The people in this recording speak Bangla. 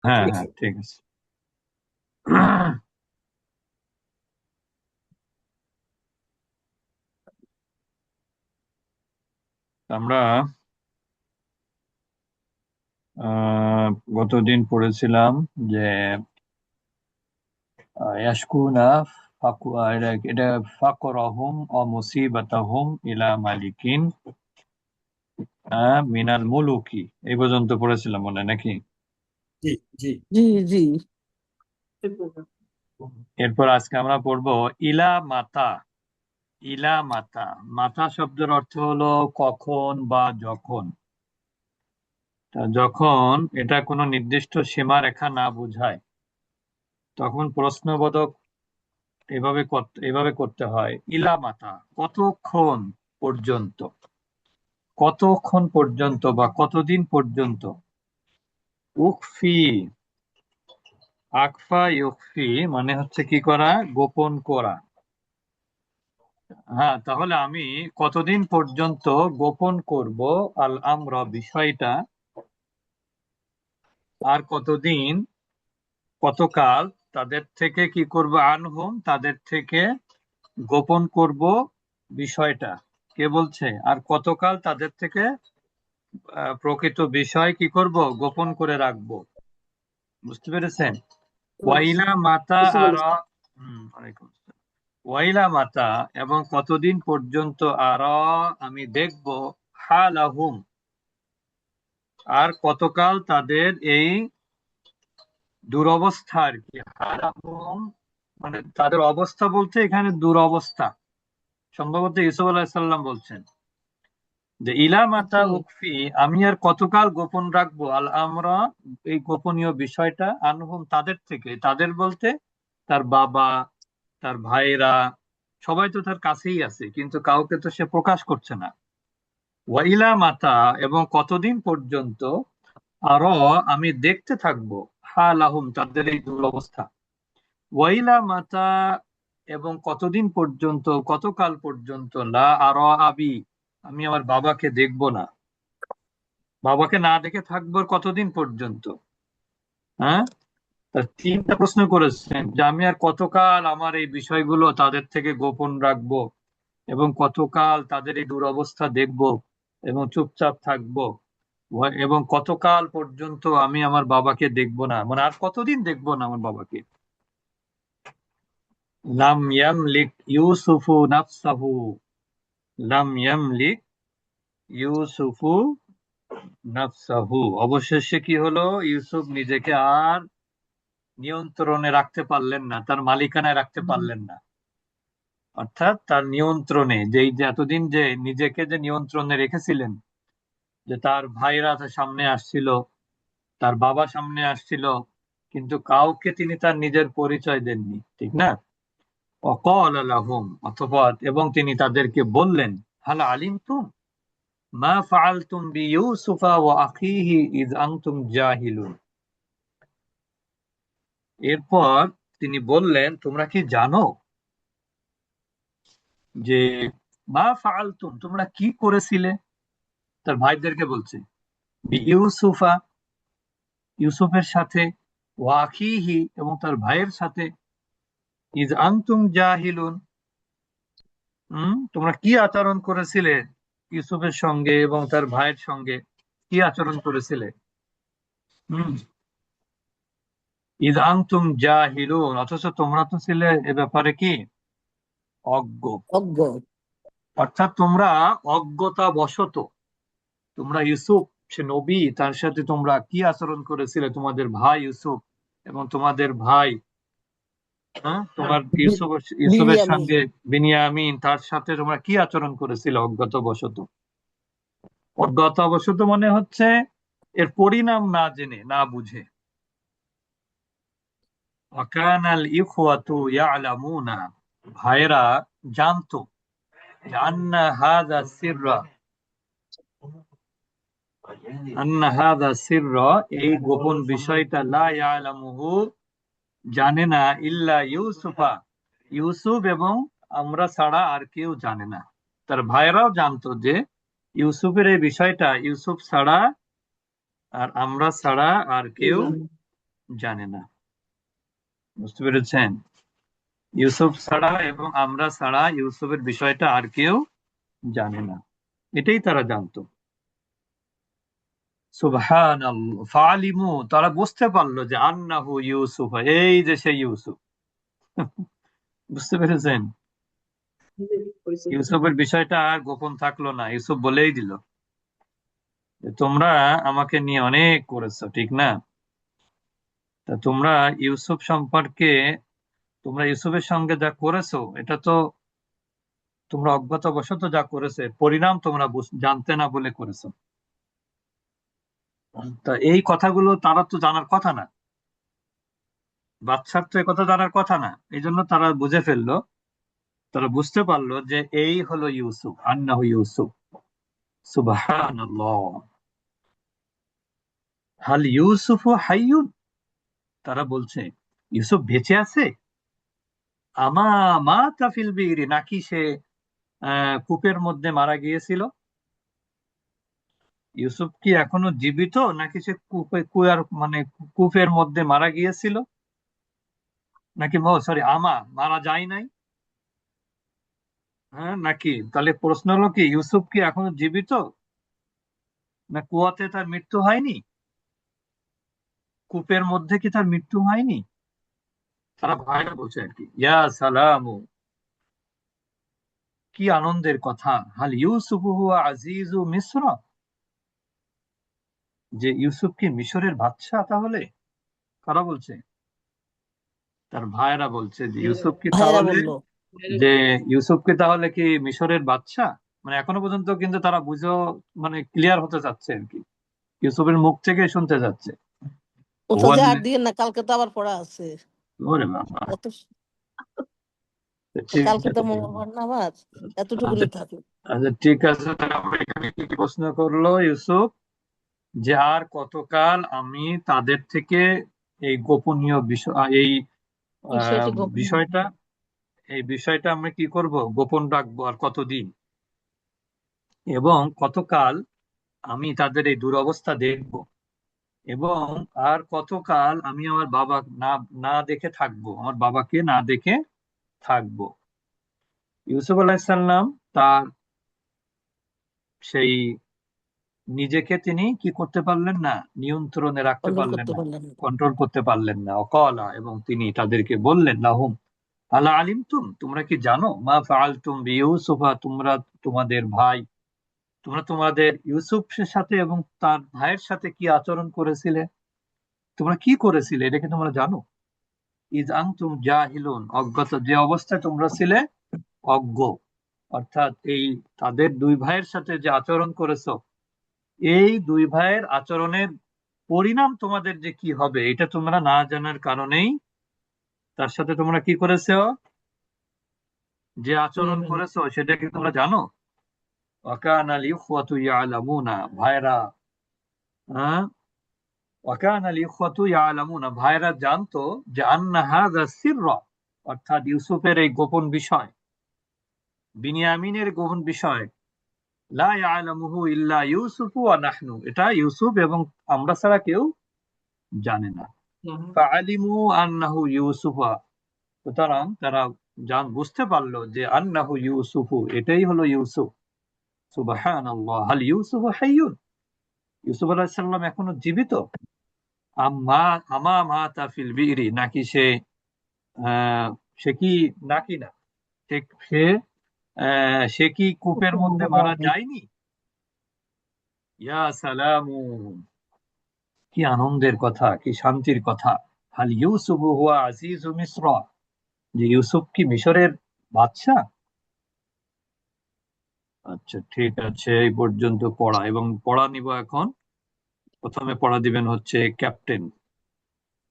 হ্যাঁ ঠিক হ্যাঁ, আছে। ঠিক আছে। আমরা আহ গতদিন পড়েছিলাম যে ইয়াশকুনা এটা ফাকরাহুম ও মুসিবাতাহুম ইলা মালিকিন মিনাল মুলুকি, এই পর্যন্ত পড়েছিলাম মনে হয় নাকি? জি জি। জি জি। এরপর আজকে আমরা পড়বো ইলা মাতা। ইলা মাতা, মাতা শব্দের অর্থ হলো কখন বা যখন। তা যখন এটা কোনো নির্দিষ্ট সীমারেখা না বোঝায় তখন প্রশ্নবোধক এভাবে করতে হয়, ইলা মাতা, কতক্ষণ পর্যন্ত, কতক্ষণ পর্যন্ত বা কতদিন পর্যন্ত। উকফি, আকফা ইউকফি মানে হচ্ছে কি করা, গোপন করা। হ্যাঁ, তাহলে আমি কতদিন পর্যন্ত গোপন করব আল আমরা বিষয়টা, আর কতদিন, কতকাল তাদের থেকে কি করব, আনহুম তাদের থেকে গোপন করব বিষয়টা। কে বলছে? আর কতকাল তাদের থেকে প্রকৃত বিষয় কি করব, গোপন করে রাখবো। বুঝতে পেরেছেন? ওয়াইলা মাতা বুঝতে আর পেরেছি। ওয়ালাইকুম আসসালাম। ওয়াইলা মাতা, এবং কতদিন পর্যন্ত আর আমি দেখব, হালাহুম আর কতকাল তাদের এই দুরবস্থা আর কি। হালাহুম মানে তাদের অবস্থা, বলতে এখানে দুরবস্থা সম্ভবত ইউসুফ আলাইহিস সালাম বলছেন যে ইলা মাতা জি উকফি, আমি আর কতকাল গোপন রাখবো আল আমরা এই গোপনীয় বিষয়টা, আনহুম তাদের থেকে। তাদের বলতে তার বাবা, তার ভাইরা, সবাই তো তার কাছেই আছে, কিন্তু কাউকে তো সে প্রকাশ করছে না। ওয়াইলা মাতা, এবং কতদিন পর্যন্ত, আরো আমি দেখতে থাকবো, হালাহুম তাদের এই দুরবস্থা। ওয়াইলা মাতা, এবং কতদিন পর্যন্ত, কতকাল পর্যন্ত, লা আরো আবি আমি আমার বাবাকে দেখবো না, বাবাকে না দেখে থাকবো আর কতদিন পর্যন্ত। হ্যাঁ, তা তিনটা প্রশ্ন করেছেন যে আমি আর কতকাল আমার এই বিষয়গুলো তাদের থেকে গোপন রাখবো, এবং কতকাল তাদের এই দুরবস্থা দেখব এবং চুপচাপ থাকবো, এবং কতকাল পর্যন্ত আমি আমার বাবাকে দেখবো না, মানে আর কতদিন দেখবো না আমার বাবাকে। লাম ইয়ামলিক ইউসুফু নাফসাহু, লাম ইয়ামলিক ইউসুফু নাফসাহু, অবশেষে কি হলো, ইউসুফ নিজেকে আর নিয়ন্ত্রণে রাখতে পারলেন না, তার মালিকানায় রাখতে পারলেন না। অর্থাৎ তার নিয়ন্ত্রণে, যেই যে এতদিন যে নিজেকে যে নিয়ন্ত্রণে রেখেছিলেন, যে তার ভাইরা তার সামনে আসছিল, তার বাবা সামনে আসছিল, কিন্তু কাউকে তিনি তার নিজের পরিচয় দেননি, ঠিক না? অকল আলাহুম, অথবা এবং তিনি তাদেরকে বললেন, হাল আলিমতুম মা ফাআলতুম বিইউসুফা ওয়া আখিহি ইয আনতুম জাহিলুন। এরপর তিনি বললেন, তোমরা কি জানো যে মা ফাআলতুম তোমরা কি করেছিলে, তার ভাইদেরকে বলছে, বিইউসুফা ইউসুফের সাথে, ওয়া আখিহি এবং তার ভাইয়ের সাথে, ইয আনতুম জাহিলুন তোমরা কি আচরণ করেছিলে ইউসুফের সঙ্গে এবং তার ভাইয়ের সঙ্গে, কি আচরণ করেছিলে? হম, ইয আনতুম জাহিলুন, অথচ তোমরা তো ছিলে এ ব্যাপারে কি, অজ্ঞ। অজ্ঞ। অর্থাৎ তোমরা অজ্ঞতা বশত, তোমরা ইউসুফ, সে নবী, তার সাথে তোমরা কি আচরণ করেছিলে, তোমাদের ভাই ইউসুফ এবং তোমাদের ভাই, তোমার বি- ইউসুফের বিনিয়ামিন। সঙ্গে বিনিয়ামিন, তার সাথে তোমরা কি আচরণ করেছিলে অজ্ঞতা বশত। অজ্ঞতা বশত মানে হচ্ছে এর পরিণাম না জেনে, না বুঝে। ওয়াকানাল ইখওয়াতু ইয়ালামুনা, ভাইরা জানতো, যে আন্না হাযা সিররা এই গোপন বিষয়টা, লা ইয়ালামুহু জানে না, ইল্লা ইউসুফা ইউসুফ এবং আমরা ছাড়া আর কেউ জানে না। তার ভাইরাও জানতো যে ইউসুফের এই বিষয়টা ইউসুফ ছাড়া আর আমরা ছাড়া আর কেউ জানে না। বুঝতে পেরেছেন? ইউসুফ ছাড়া এবং আমরা ছাড়া ইউসুফের বিষয়টা আর কেউ জানে না, এটাই তারা জানতো। সুবহানাল্লাহ, ফালিমু, তারা বুঝতে পারলো যে আন্নাহু ইউসুফ, এই যে সেই ইউসুফ। বুঝতে পেরেছেন? ইউসুফের বিষয়টা আর গোপন থাকলো না, ইউসুফ বলেই দিল যে তোমরা আমাকে নিয়ে অনেক করেছো, ঠিক না? তা তোমরা ইউসুফ সম্পর্কে, তোমরা ইউসুফের সঙ্গে যা করেছো, এটা তো তোমরা অজ্ঞাতবশত যা করেছে, পরিণাম তোমরা জানতে না বলে করেছো। তা এই কথাগুলো তারা তো জানার কথা না, বাচ্চার তো এই কথা জানার কথা না। এই জন্য তারা বুঝে ফেললো, তারা বুঝতে পারলো যে এই হলো ইউসুফ, আন্নাহু ইউসুফ। সুবহানাল্লাহ। হাল ইউসুফ হাইয়ুন, তারা বলছে ইউসুফ বেঁচে আছে। আমা মাতা ফিল বিরি, নাকি সে কূপের মধ্যে মারা গিয়েছিল। ইউসুফ কি এখনো জীবিত, নাকি সে কুয়ার মানে কূপের মধ্যে মারা গিয়েছিল, নাকি সরি আমা মারা যায় নাই। হ্যাঁ, নাকি তাহলে প্রশ্ন হলো কি, ইউসুফ কি এখনো জীবিত, না কুয়াতে তার মৃত্যু হয়নি, কূপের মধ্যে কি তার মৃত্যু হয়নি? তারা ভাইরা বলছে আর কি, ইয়া সালামু, কি আনন্দের কথা, হাল ইউসুফ হুয়া আজিজু মিসর, যে ইউসুফ কি মিশরের বাদশাহ তাহলে। কারা বলছে? তার ভাইরা বলছে যে ইউসুফ কি ভাইয়েরা তাহলে, বলল। যে ইউসুফ কি তাহলে কি মিশরের বাদশাহ। মানে এখনো পর্যন্ত কিন্তু তারা বুঝো, মানে ক্লিয়ার হতে চাচ্ছে আর কি, ইউসুফের মুখ থেকে শুনতে যাচ্ছে। ওটা যে আর দিয়ে না, কালকে তো আবার পড়া আছে। ওরে বাবা, এত ঠিক কালকে তো আছে। মঙ্গলবার না আবার, আচ্ছা, এতটুকুনি থাকলো। আচ্ছা, ঠিক আছে, তাহলে আমরা এখানে কি কি প্রশ্ন করলো ইউসুফ, যে আর কতকাল আমি তাদের থেকে এই গোপনীয় বিষয়, এই বিষয়টি গোপন রাখবো। বিষয়টা, এই বিষয়টা আমরা কি করব, গোপন রাখবো আর কতদিন, এবং কতকাল আমি তাদের এই দুরবস্থা দেখব, এবং আর কতকাল আমি আমার বাবা না না দেখে থাকবো, আমার বাবাকে না দেখে থাকবো। ইউসুফ আলাইসাল্লাম তার সেই নিজেকে তিনি কি করতে পারলেন না, নিয়ন্ত্রণে রাখতে কন্ট্রোল পারলেন করতে না, পারলেন না। কন্ট্রোল করতে পারলেন না। অকলা, এবং তিনি তাদেরকে বললেন, লাহুম, আলা আলিমতুম, তোমরা কি জানো, মা ফাআলতুম বিইউসুফা, তোমরা তোমাদের ভাই, তোমরা তোমাদের ইউসুফের সাথে এবং তার ভাইয়ের সাথে কি আচরণ করেছিলে, তোমরা কি করেছিলে, এটা কি তোমরা জানো? ইজ আনতুম জাহিলুন, অজ্ঞতা, যে অবস্থায় তোমরা ছিলে অজ্ঞ, অর্থাৎ এই তাদের দুই ভাইয়ের সাথে যে আচরণ করেছো, এই দুই ভাইয়ের আচরণের পরিণাম তোমাদের যে কি হবে, এটা তোমরা না জানার কারণেই তার সাথে তোমরা কি করেছো, যে আচরণ হম। করেছো সেটা কি তোমরা জানো? ওয়াকানা আল ইখওয়াতু ইয়ালামুনা, ভাইরা, হ্যাঁ, ওয়াকানা আল ইখওয়াতু ইয়ালামুনা, ভাইরা জানতো যে আন্না হাযা সিররা, অর্থাৎ ইউসুফের এই গোপন বিষয়, বিনিয়ামিনের গোপন বিষয়, লা ইয়ালামুহু ইল্লা ইউসুফু ওয়া নাহনু, এটা ইউসুফ এবং আমরা ছাড়া কেউ জানে না। ফাআলিমু আন্নাহু ইউসুফা, সুতরাং তারা বুঝতে পারলো যে আন্নাহু ইউসুফু, এটাই হলো ইউসুফ। সুবহানাল্লাহ, হাল ইউসুফ হাইয়ুন, ইউসুফ আলাইহিস সালাম এখনো জীবিত। আম্মা আমা মাতা ফিল বিরি, নাকি সে আহ, সে কি, নাকি না, সে সে সে কি কূপের মধ্যে মারা যায়নি। ইয়া সালামু, কি আনন্দের কথা, কি শান্তির কথা। হাল ইউসুফ হুয়া আজিজু মিসর, যে ইউসুফ কি মিশরের বাদশাহ। আচ্ছা, ঠিক আছে, এই পর্যন্ত পড়া, এবং পড়া নিব এখন। প্রথমে পড়া দিবেন হচ্ছে ক্যাপ্টেন।